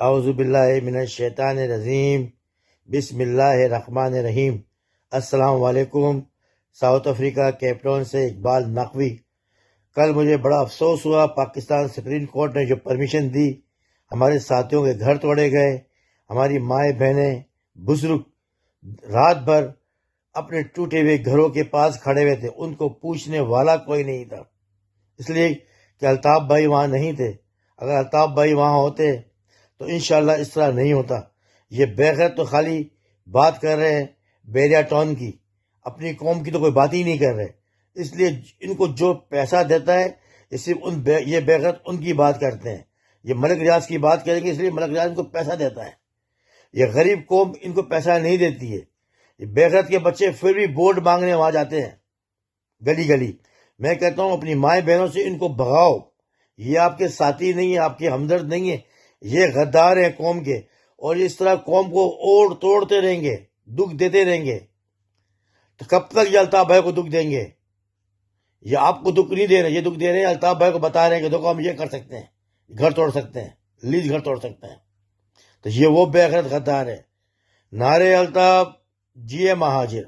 اعوذ باللہ من الشیطان الرجیم بسم اللہ الرحمن الرحیم۔ السلام علیکم۔ ساؤتھ افریقہ کیپ ٹاؤن سے اقبال نقوی۔ کل مجھے بڑا افسوس ہوا، پاکستان سپریم کورٹ نے جو پرمیشن دی، ہمارے ساتھیوں کے گھر توڑے گئے، ہماری مائیں بہنیں بزرگ رات بھر اپنے ٹوٹے ہوئے گھروں کے پاس کھڑے ہوئے تھے، ان کو پوچھنے والا کوئی نہیں تھا، اس لیے کہ الطاف بھائی وہاں نہیں تھے۔ اگر الطاف بھائی وہاں ہوتے تو انشاءاللہ اس طرح نہیں ہوتا۔ یہ بغیرت تو خالی بات کر رہے ہیں بیریا ٹاؤن کی، اپنی قوم کی تو کوئی بات ہی نہیں کر رہے۔ اس لیے ان کو جو پیسہ دیتا ہے یہ بغیرت ان کی بات کرتے ہیں۔ یہ ملک ریاض کی بات کریں گے، اس لیے ملک ریاض ان کو پیسہ دیتا ہے۔ یہ غریب قوم ان کو پیسہ نہیں دیتی ہے۔ یہ بغیرت کے بچے پھر بھی ووٹ مانگنے وہاں جاتے ہیں، گلی گلی۔ میں کہتا ہوں اپنی مائیں بہنوں سے ان کو بھگاؤ، یہ آپ کے ساتھی نہیں ہیں، آپ کے ہمدرد نہیں ہیں، یہ غدار ہیں قوم کے، اور اس طرح قوم کو توڑتے رہیں گے، دکھ دیتے رہیں گے۔ تو کب تک یہ الطاف بھائی کو دکھ دیں گے؟ یہ آپ کو دکھ نہیں دے رہے، یہ دکھ دے رہے ہیں الطاف بھائی کو، بتا رہے ہیں کہ دیکھو ہم یہ کر سکتے ہیں، گھر توڑ سکتے ہیں، لیز گھر توڑ سکتے ہیں۔ تو یہ وہ بے غیرت غدار ہے۔ نعرے الطاف، جیے مہاجر۔